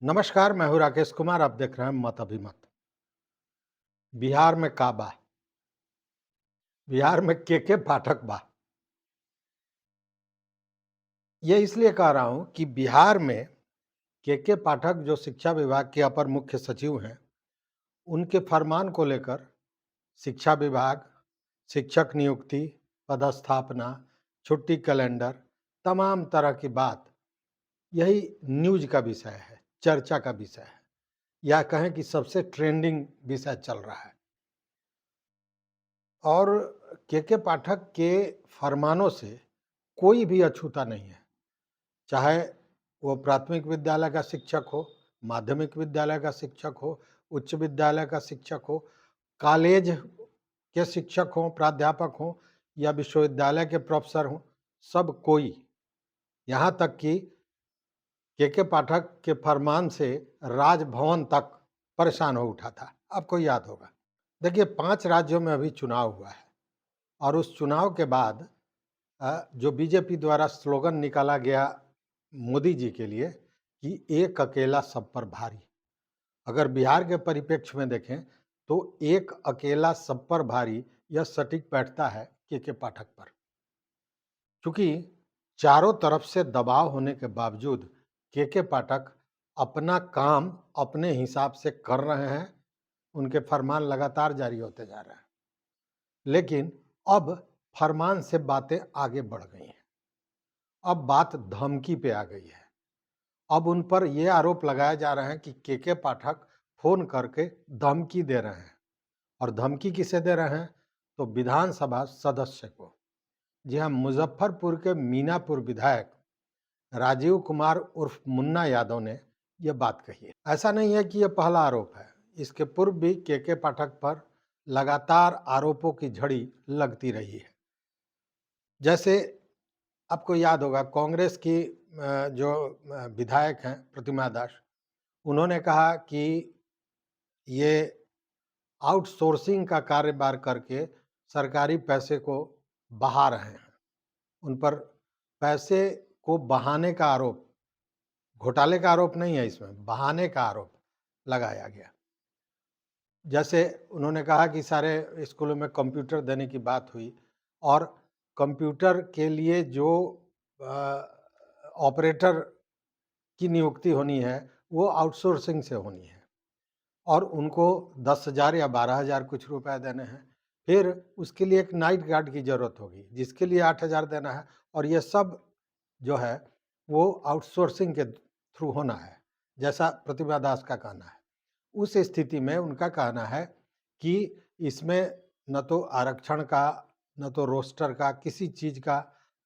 नमस्कार, मैं हूँ राकेश कुमार। आप देख रहे हैं मत अभिमत। बिहार में काबा, बिहार में के पाठक बा। ये इसलिए कह रहा हूँ कि बिहार में के पाठक जो शिक्षा विभाग के अपर मुख्य सचिव हैं, उनके फरमान को लेकर शिक्षा विभाग, शिक्षक नियुक्ति, पदस्थापना, छुट्टी कैलेंडर, तमाम तरह की बात यही न्यूज का विषय है, चर्चा का विषय है, या कहें कि सबसे ट्रेंडिंग विषय चल रहा है। और के पाठक के फरमानों से कोई भी अछूता नहीं है, चाहे वो प्राथमिक विद्यालय का शिक्षक हो, माध्यमिक विद्यालय का शिक्षक हो, उच्च विद्यालय का शिक्षक हो, कॉलेज के शिक्षक हों, प्राध्यापक हों या विश्वविद्यालय के प्रोफेसर हों, सब कोई, यहाँ तक कि के पाठक के फरमान से राजभवन तक परेशान हो उठा था। आपको याद होगा। देखिए, 5 राज्यों में अभी चुनाव हुआ है और उस चुनाव के बाद जो बीजेपी द्वारा स्लोगन निकाला गया मोदी जी के लिए कि एक अकेला सब पर भारी। अगर बिहार के परिप्रेक्ष्य में देखें तो एक अकेला सब पर भारी यह सटीक बैठता है के पाठक पर, क्योंकि चारों तरफ से दबाव होने के बावजूद के पाठक अपना काम अपने हिसाब से कर रहे हैं। उनके फरमान लगातार जारी होते जा रहे हैं, लेकिन अब फरमान से बातें आगे बढ़ गई हैं। अब बात धमकी पे आ गई है। अब उन पर यह आरोप लगाया जा रहा है कि के पाठक फोन करके धमकी दे रहे हैं। और धमकी किसे दे रहे हैं? तो विधानसभा सदस्य को। जी हाँ, मुजफ्फरपुर के मीनापुर विधायक राजीव कुमार उर्फ मुन्ना यादव ने यह बात कही है। ऐसा नहीं है कि यह पहला आरोप है, इसके पूर्व भी के पाठक पर लगातार आरोपों की झड़ी लगती रही है। जैसे आपको याद होगा, कांग्रेस की जो विधायक हैं प्रतिमा दास, उन्होंने कहा कि ये आउटसोर्सिंग का कार्यभार करके सरकारी पैसे को बहा रहे हैं। उन पर पैसे को बहाने का आरोप, घोटाले का आरोप नहीं है, इसमें बहाने का आरोप लगाया गया। जैसे उन्होंने कहा कि सारे स्कूलों में कंप्यूटर देने की बात हुई और कंप्यूटर के लिए जो ऑपरेटर की नियुक्ति होनी है वो आउटसोर्सिंग से होनी है और उनको 10,000 या 12,000 कुछ रुपए देने हैं। फिर उसके लिए एक नाइट गार्ड की ज़रूरत होगी जिसके लिए 8,000 देना है, और ये सब जो है वो आउटसोर्सिंग के थ्रू होना है, जैसा प्रतिभा दास का कहना है। उस स्थिति में उनका कहना है कि इसमें न तो आरक्षण का, न तो रोस्टर का, किसी चीज़ का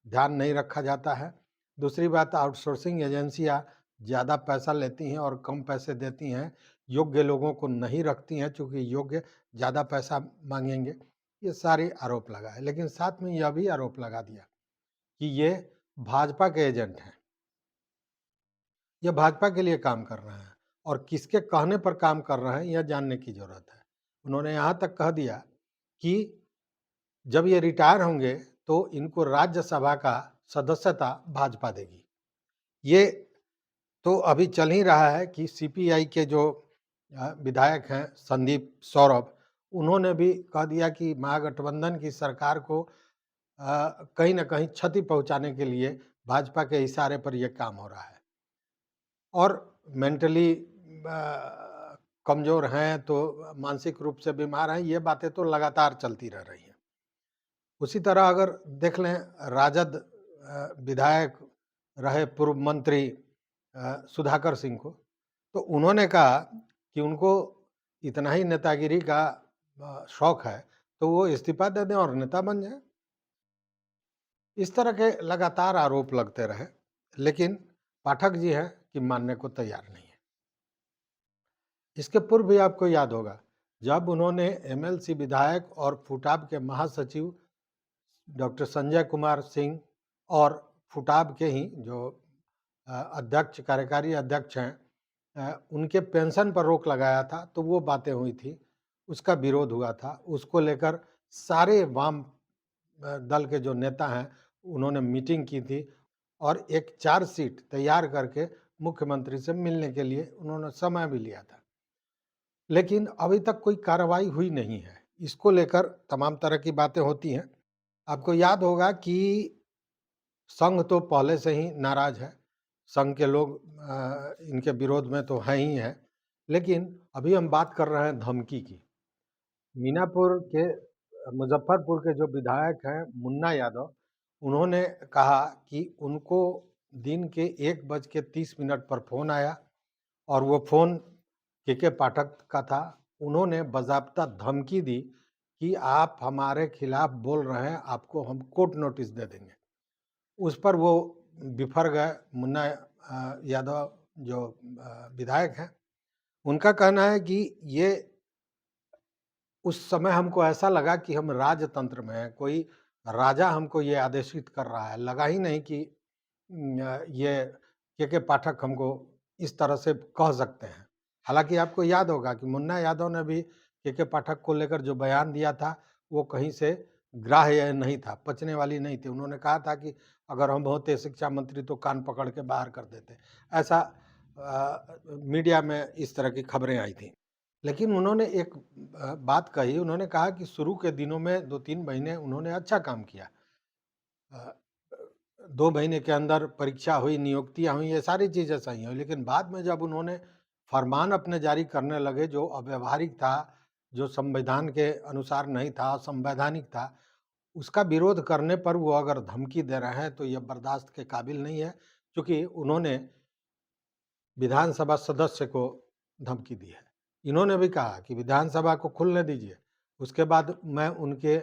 ध्यान नहीं रखा जाता है। दूसरी बात, आउटसोर्सिंग एजेंसियाँ ज़्यादा पैसा लेती हैं और कम पैसे देती हैं, योग्य लोगों को नहीं रखती हैं, चूँकि योग्य ज़्यादा पैसा मांगेंगे। ये सारे आरोप लगाए, लेकिन साथ में यह भी आरोप लगा दिया कि ये भाजपा के एजेंट हैं, ये भाजपा के लिए काम कर रहे हैं और किसके कहने पर काम कर रहे हैं यह जानने की जरूरत है। उन्होंने यहाँ तक कह दिया कि जब ये रिटायर होंगे तो इनको राज्यसभा का सदस्यता भाजपा देगी। ये तो अभी चल ही रहा है कि सीपीआई के जो विधायक हैं संदीप सौरभ, उन्होंने भी कह दिया कि महागठबंधन की सरकार को कहीं ना कहीं क्षति पहुंचाने के लिए भाजपा के इशारे पर यह काम हो रहा है। और मेंटली कमज़ोर हैं तो मानसिक रूप से बीमार हैं, ये बातें तो लगातार चलती रह रही हैं। उसी तरह अगर देख लें, राजद विधायक रहे पूर्व मंत्री सुधाकर सिंह को, तो उन्होंने कहा कि उनको इतना ही नेतागिरी का शौक है तो वो इस्तीफा दे दें और नेता बन जाए। इस तरह के लगातार आरोप लगते रहे, लेकिन पाठक जी हैं कि मानने को तैयार नहीं है। इसके पूर्व भी आपको याद होगा, जब उन्होंने एमएलसी विधायक और फुटाब के महासचिव डॉक्टर संजय कुमार सिंह और फुटाब के ही जो अध्यक्ष, कार्यकारी अध्यक्ष हैं, उनके पेंशन पर रोक लगाया था, तो वो बातें हुई थी, उसका विरोध हुआ था। उसको लेकर सारे वाम दल के जो नेता हैं उन्होंने मीटिंग की थी और एक चार्जशीट तैयार करके मुख्यमंत्री से मिलने के लिए उन्होंने समय भी लिया था, लेकिन अभी तक कोई कार्रवाई हुई नहीं है। इसको लेकर तमाम तरह की बातें होती हैं। आपको याद होगा कि संघ तो पहले से ही नाराज है, संघ के लोग इनके विरोध में तो हैं ही हैं, लेकिन अभी हम बात कर रहे हैं धमकी की। मीनापुर के मुजफ्फरपुर के जो विधायक हैं मुन्ना यादव, उन्होंने कहा कि उनको दिन के 1:30 पर फ़ोन आया और वो फ़ोन के पाठक का था। उन्होंने बाज़ाब्ता धमकी दी कि आप हमारे खिलाफ बोल रहे हैं, आपको हम कोर्ट नोटिस दे देंगे। उस पर वो बिफर गए। मुन्ना यादव जो विधायक हैं, उनका कहना है कि ये उस समय हमको ऐसा लगा कि हम राजतंत्र में हैं, कोई राजा हमको ये आदेशित कर रहा है। लगा ही नहीं कि ये के पाठक हमको इस तरह से कह सकते हैं। हालाँकि आपको याद होगा कि मुन्ना यादव ने भी के पाठक को लेकर जो बयान दिया था, वो कहीं से ग्राह्य नहीं था, पचने वाली नहीं थी। उन्होंने कहा था कि अगर हम होते शिक्षा मंत्री तो कान पकड़ के बाहर कर देते। ऐसा मीडिया में इस तरह की खबरें आई थीं। लेकिन उन्होंने एक बात कही, उन्होंने कहा कि शुरू के दिनों में 2-3 महीने उन्होंने अच्छा काम किया। 2 महीने के अंदर परीक्षा हुई, नियुक्तियाँ हुई, ये सारी चीज़ें सही हुई, लेकिन बाद में जब उन्होंने फरमान अपने जारी करने लगे जो अव्यावहारिक था, जो संविधान के अनुसार नहीं था, असंवैधानिक था, उसका विरोध करने पर वो अगर धमकी दे रहे हैं तो ये बर्दाश्त के काबिल नहीं है, क्योंकि उन्होंने विधानसभा सदस्य को धमकी दी है। इन्होंने भी कहा कि विधानसभा को खुलने दीजिए, उसके बाद मैं उनके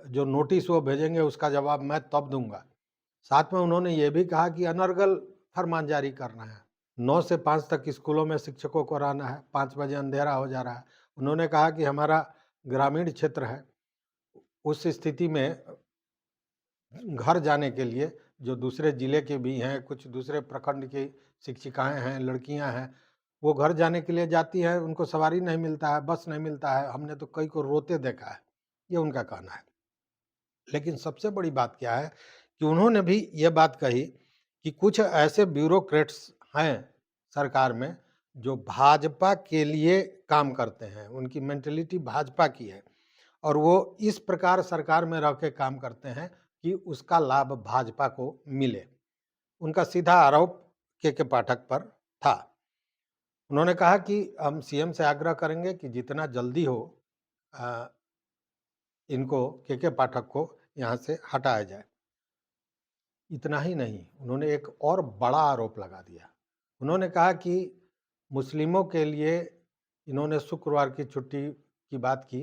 जो नोटिस वो भेजेंगे उसका जवाब मैं तब दूंगा। साथ में उन्होंने ये भी कहा कि अनर्गल फरमान जारी करना है। 9 से 5 तक स्कूलों में शिक्षकों को रहना है, 5 बजे अंधेरा हो जा रहा है। उन्होंने कहा कि हमारा ग्रामीण क्षेत्र है, उस स्थिति में घर जाने के लिए जो दूसरे ज़िले के भी हैं, कुछ दूसरे प्रखंड की शिक्षिकाएँ हैं, लड़कियाँ हैं, वो घर जाने के लिए जाती हैं, उनको सवारी नहीं मिलता है, बस नहीं मिलता है, हमने तो कई को रोते देखा है, ये उनका कहना है। लेकिन सबसे बड़ी बात क्या है कि उन्होंने भी ये बात कही कि कुछ ऐसे ब्यूरोक्रेट्स हैं सरकार में, जो भाजपा के लिए काम करते हैं, उनकी मेंटालिटी भाजपा की है और वो इस प्रकार सरकार में रह के काम करते हैं कि उसका लाभ भाजपा को मिले। उनका सीधा आरोप के पाठक पर था। उन्होंने कहा कि हम सीएम से आग्रह करेंगे कि जितना जल्दी हो अ, इनको के पाठक को यहाँ से हटाया जाए। इतना ही नहीं, उन्होंने एक और बड़ा आरोप लगा दिया। उन्होंने कहा कि मुस्लिमों के लिए इन्होंने शुक्रवार की छुट्टी की बात की,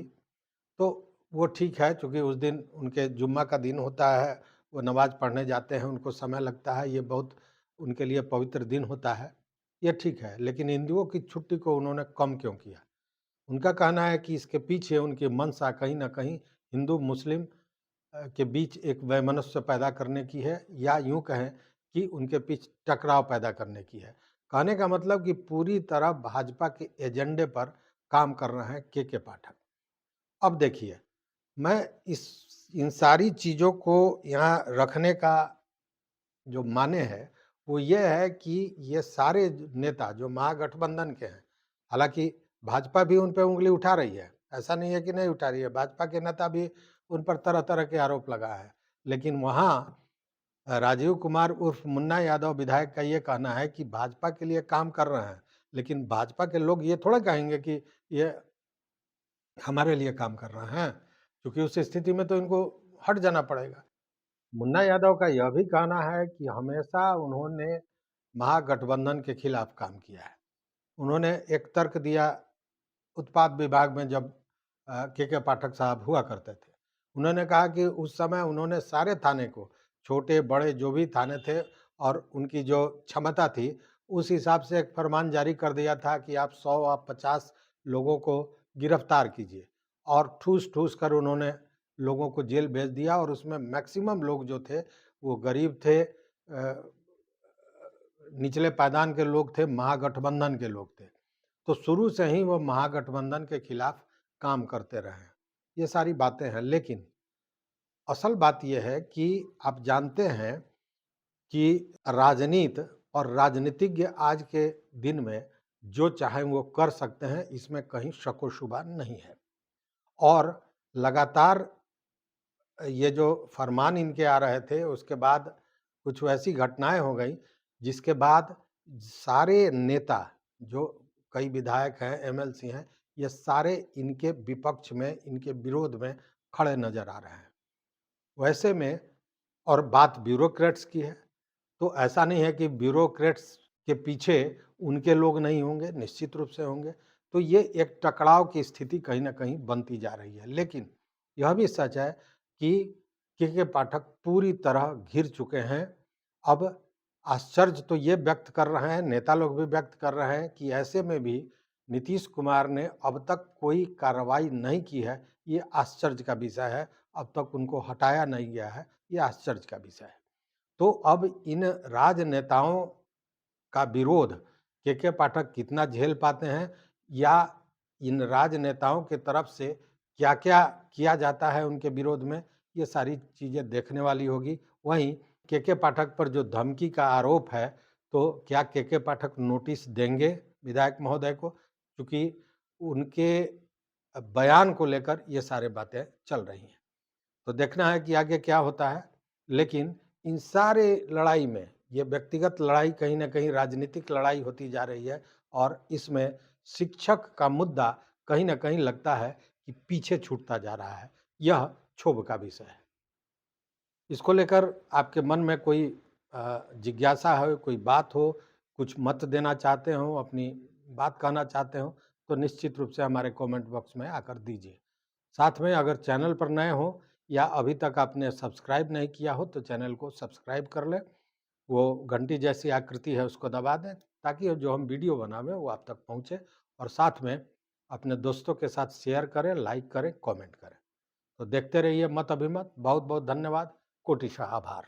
तो वो ठीक है, चूँकि उस दिन उनके जुम्मा का दिन होता है, वो नमाज़ पढ़ने जाते हैं, उनको समय लगता है, ये बहुत उनके लिए पवित्र दिन होता है, ये ठीक है। लेकिन हिंदुओं की छुट्टी को उन्होंने कम क्यों किया? उनका कहना है कि इसके पीछे उनकी मंशा कहीं न कहीं हिंदू-मुस्लिम के बीच एक वैमनस्य पैदा करने की है, या यूँ कहें कि उनके बीच टकराव पैदा करने की है। कहने का मतलब कि पूरी तरह भाजपा के एजेंडे पर काम कर रहे हैं के पाठक। अब देखिए, मैं इस इन सारी चीज़ों को यहाँ रखने का जो माने है, वो ये है कि ये सारे नेता जो महागठबंधन के हैं, हालाँकि भाजपा भी उन पे उँगली उठा रही है, ऐसा नहीं है कि नहीं उठा रही है, भाजपा के नेता भी उन पर तरह-तरह के आरोप लगा है। लेकिन वहाँ राजीव कुमार उर्फ मुन्ना यादव विधायक का ये कहना है कि भाजपा के लिए काम कर रहे हैं, लेकिन भाजपा के लोग ये थोड़ा कहेंगे कि ये हमारे लिए काम कर रहे हैं, क्योंकि उस स्थिति में तो इनको हट जाना पड़ेगा। मुन्ना यादव का यह भी कहना है कि हमेशा उन्होंने महागठबंधन के खिलाफ काम किया है। उन्होंने एक तर्क दिया उत्पाद विभाग में जब के पाठक साहब हुआ करते थे। उन्होंने कहा कि उस समय उन्होंने सारे थाने को, छोटे-बड़े जो भी थाने थे और उनकी जो क्षमता थी, उस हिसाब से एक फरमान जारी कर दिया था कि आप 100 आप 50 लोगों को गिरफ्तार कीजिए और ठूस-ठूस कर उन्होंने लोगों को जेल भेज दिया और उसमें मैक्सिमम लोग जो थे, वो गरीब थे, निचले पायदान के लोग थे, महागठबंधन के लोग थे। तो शुरू से ही वो महागठबंधन के खिलाफ काम करते रहे हैं। ये सारी बातें हैं, लेकिन असल बात ये है कि आप जानते हैं कि राजनीति और राजनीतिज्ञ आज के दिन में जो चाहें वो कर सकते हैं, इसमें कहीं शक व शुबा नहीं है। और लगातार ये जो फरमान इनके आ रहे थे, उसके बाद कुछ वैसी घटनाएँ हो गई, जिसके बाद सारे नेता, जो कई विधायक हैं, एमएलसी हैं, ये सारे इनके विपक्ष में, इनके विरोध में खड़े नज़र आ रहे हैं। वैसे में और बात ब्यूरोक्रेट्स की है, तो ऐसा नहीं है कि ब्यूरोक्रेट्स के पीछे उनके लोग नहीं होंगे, निश्चित रूप से होंगे। तो ये एक टकराव की स्थिति कहीं न कहीं बनती जा रही है। लेकिन यह भी सच है कि के पाठक पूरी तरह घिर चुके हैं। अब आश्चर्य तो ये व्यक्त कर रहे हैं, नेता लोग भी व्यक्त कर रहे हैं कि ऐसे में भी नीतीश कुमार ने अब तक कोई कार्रवाई नहीं की है, ये आश्चर्य का विषय है। अब तक उनको हटाया नहीं गया है, ये आश्चर्य का विषय है। तो अब इन राजनेताओं का विरोध के पाठक कितना झेल पाते हैं, या इन राजनेताओं की तरफ से क्या-क्या किया जाता है उनके विरोध में, ये सारी चीज़ें देखने वाली होगी। वहीं के पाठक पर जो धमकी का आरोप है, तो क्या के पाठक नोटिस देंगे विधायक महोदय को? क्योंकि उनके बयान को लेकर ये सारी बातें चल रही हैं। तो देखना है कि आगे क्या होता है। लेकिन इन सारे लड़ाई में ये व्यक्तिगत लड़ाई कहीं न कहीं राजनीतिक लड़ाई होती जा रही है, और इसमें शिक्षक का मुद्दा कहीं न कहीं लगता है कि पीछे छूटता जा रहा है। यह क्षोभ का विषय है। इसको लेकर आपके मन में कोई जिज्ञासा हो, कोई बात हो, कुछ मत देना चाहते हो, अपनी बात कहना चाहते हो, तो निश्चित रूप से हमारे कमेंट बॉक्स में आकर दीजिए। साथ में अगर चैनल पर नए हो या अभी तक आपने सब्सक्राइब नहीं किया हो, तो चैनल को सब्सक्राइब कर लें। वो घंटी जैसी आकृति है, उसको दबा दें, ताकि जो हम वीडियो बनावें वो आप तक पहुँचे। और साथ में अपने दोस्तों के साथ शेयर करें, लाइक करें, कमेंट करें। तो देखते रहिए मत अभिमत। बहुत बहुत धन्यवाद। कोटिशः आभार।